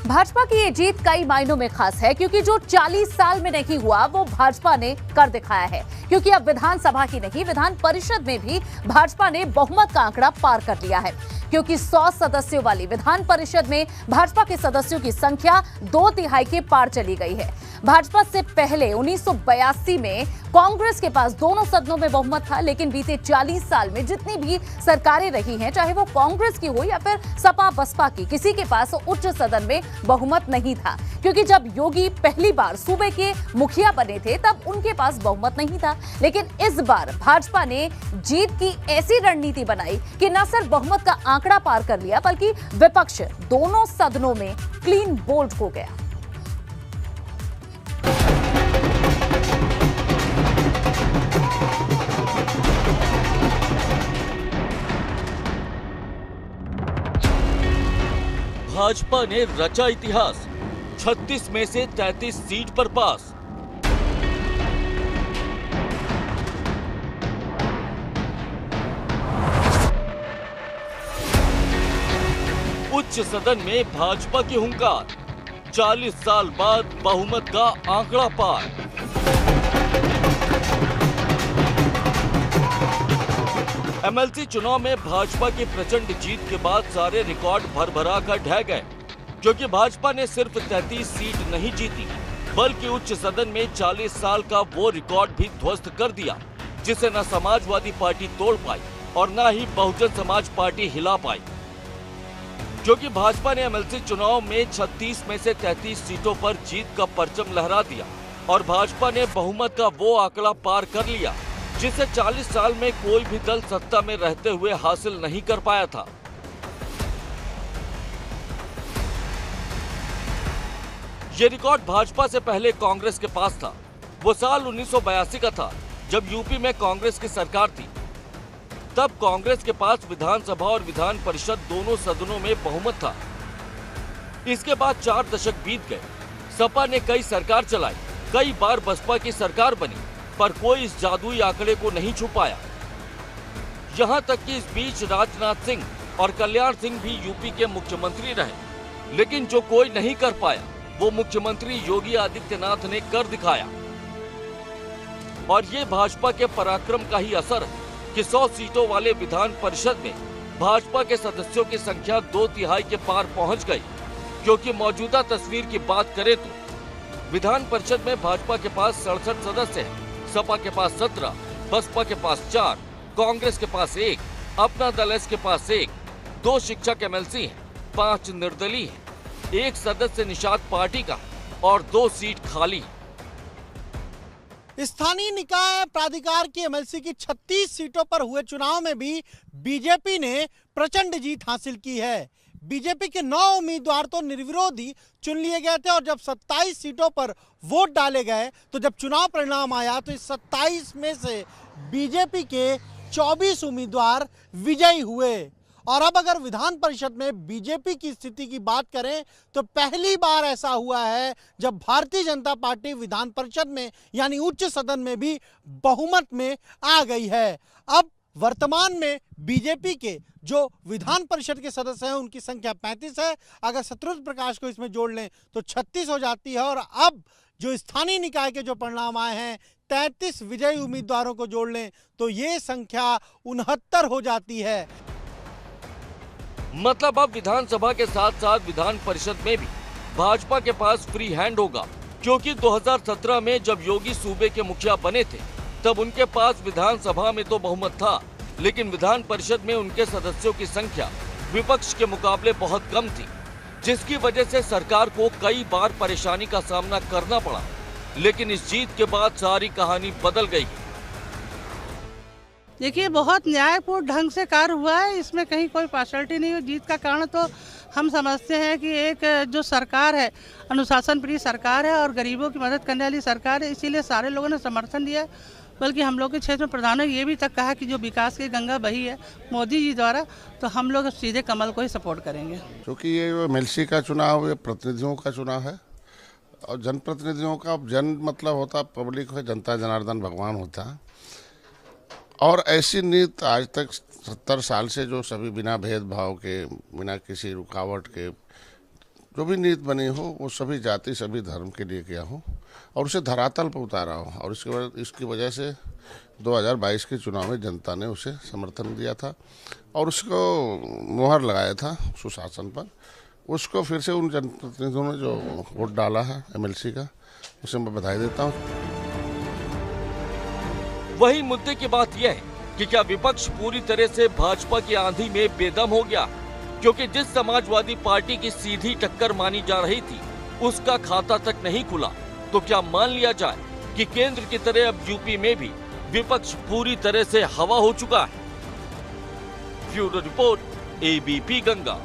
भाजपा की ये जीत कई मायनों में खास है क्योंकि जो 40 साल में नहीं हुआ वो भाजपा ने कर दिखाया है। क्योंकि अब विधानसभा की नहीं, विधान परिषद में भी भाजपा ने बहुमत का आंकड़ा पार कर लिया है। क्योंकि 100 सदस्यों वाली विधान परिषद में भाजपा के सदस्यों की संख्या 2/3 के पार चली गई है। भाजपा से पहले 1982 में कांग्रेस के पास दोनों सदनों में बहुमत था, लेकिन बीते 40 साल में जितनी भी सरकारें रही हैं, चाहे वो कांग्रेस की हो या फिर सपा बसपा की, किसी के पास उच्च सदन में बहुमत नहीं था। क्योंकि जब योगी पहली बार सूबे के मुखिया बने थे तब उनके पास बहुमत नहीं था। लेकिन इस बार भाजपा ने जीत की ऐसी रणनीति बनाई कि न सिर्फ बहुमत का आंकड़ा पार कर लिया, बल्कि विपक्ष दोनों सदनों में क्लीन बोल्ड हो गया। भाजपा ने रचा इतिहास, 36 में से 33 सीट पर पास। उच्च सदन में भाजपा की हुंकार, 40 साल बाद बहुमत का आंकड़ा पार। एमएलसी चुनाव में भाजपा की प्रचंड जीत के बाद सारे रिकॉर्ड भरभरा कर ढह गए, क्योंकि भाजपा ने सिर्फ 33 सीट नहीं जीती, बल्कि उच्च सदन में 40 साल का वो रिकॉर्ड भी ध्वस्त कर दिया, जिसे न समाजवादी पार्टी तोड़ पाई और न ही बहुजन समाज पार्टी हिला पाई। क्योंकि भाजपा ने एमएलसी चुनाव में 36 में से 33 सीटों पर जीत का परचम लहरा दिया और भाजपा ने बहुमत का वो आंकड़ा पार कर लिया जिसे 40 साल में कोई भी दल सत्ता में रहते हुए हासिल नहीं कर पाया था। ये रिकॉर्ड भाजपा से पहले कांग्रेस के पास था। वो साल 1982 का था जब यूपी में कांग्रेस की सरकार थी। तब कांग्रेस के पास विधानसभा और विधान परिषद दोनों सदनों में बहुमत था। इसके बाद 4 दशक बीत गए। सपा ने कई सरकार चलाई, कई बार बसपा की सरकार बनी, पर कोई इस जादुई आंकड़े को नहीं छू पाया। यहां तक कि इस बीच राजनाथ सिंह और कल्याण सिंह भी यूपी के मुख्यमंत्री रहे, लेकिन जो कोई नहीं कर पाया वो मुख्यमंत्री योगी आदित्यनाथ ने कर दिखाया। और ये भाजपा के पराक्रम का ही असर है कि 100 सीटों वाले विधान परिषद में भाजपा के सदस्यों की संख्या 2/3 के पार पहुंच गई। क्योंकि मौजूदा तस्वीर की बात करें तो विधान परिषद में भाजपा के पास 67 सदस्य हैं, सपा के पास 17, बसपा के पास 4, कांग्रेस के पास 1, अपना दल एस के पास 1, 2 शिक्षक एमएलसी हैं, 5 निर्दलीय हैं, 1 सदस्य निषाद पार्टी का और 2 सीट खाली है। स्थानीय निकाय प्राधिकार की एमएलसी की 36 सीटों पर हुए चुनाव में भी बीजेपी ने प्रचंड जीत हासिल की है। बीजेपी के 9 उम्मीदवार तो निर्विरोध ही चुन लिए गए थे और जब 27 सीटों पर वोट डाले गए तो जब चुनाव परिणाम आया तो इस 27 में से बीजेपी के 24 उम्मीदवार विजयी हुए। और अब अगर विधान परिषद में बीजेपी की स्थिति की बात करें तो पहली बार ऐसा हुआ है जब भारतीय जनता पार्टी विधान परिषद में यानी उच्च सदन में भी बहुमत में आ गई है। अब वर्तमान में बीजेपी के जो विधान परिषद के सदस्य हैं उनकी संख्या 35 है। अगर शत्रुघ्न प्रकाश को इसमें जोड़ लें तो 36 हो जाती है। और अब जो स्थानीय निकाय के जो परिणाम आए हैं 33 विजयी उम्मीदवारों को जोड़ लें तो ये संख्या 69 हो जाती है। मतलब अब विधानसभा के साथ साथ विधान परिषद में भी भाजपा के पास फ्री हैंड होगा। क्योंकि 2017 में जब योगी सूबे के मुखिया बने थे तब उनके पास विधानसभा में तो बहुमत था, लेकिन विधान परिषद में उनके सदस्यों की संख्या विपक्ष के मुकाबले बहुत कम थी, जिसकी वजह से सरकार को कई बार परेशानी का सामना करना पड़ा। लेकिन इस जीत के बाद सारी कहानी बदल गई। देखिए, बहुत न्यायपूर्ण ढंग से कार्य हुआ है, इसमें कहीं कोई पार्शलिटी नहीं है। जीत का कारण तो हम समझते हैं कि एक जो सरकार है अनुशासन प्रिय सरकार है और गरीबों की मदद करने वाली सरकार है, इसीलिए सारे लोगों ने समर्थन दिया। बल्कि हम लोग के क्षेत्र में प्रधानों ने ये भी तक कहा कि जो विकास की गंगा बही है मोदी जी द्वारा, तो हम लोग सीधे कमल को ही सपोर्ट करेंगे। क्योंकि ये एमएलसी का चुनाव ये प्रतिनिधियों का चुनाव है और जनप्रतिनिधियों का जन मतलब होता पब्लिक है, जनता जनार्दन भगवान होता है। और ऐसी नीति आज तक 70 साल से जो सभी बिना भेदभाव के, बिना किसी रुकावट के जो भी नीति बनी हो वो सभी जाति सभी धर्म के लिए किया हो और उसे धरातल पर उतारा हो। और इसकी वजह से 2022 के चुनाव में जनता ने उसे समर्थन दिया था और उसको मुहर लगाया था सुशासन पर। उसको फिर से उन जनप्रतिनिधियों ने जो वोट डाला है MLC का, उसे मैं बधाई देता हूँ। वही मुद्दे की बात यह है कि क्या विपक्ष पूरी तरह से भाजपा की आंधी में बेदम हो गया, क्योंकि जिस समाजवादी पार्टी की सीधी टक्कर मानी जा रही थी उसका खाता तक नहीं खुला, तो क्या मान लिया जाए कि केंद्र की तरह अब यूपी में भी विपक्ष पूरी तरह से हवा हो चुका है? Bureau report, ABP Ganga.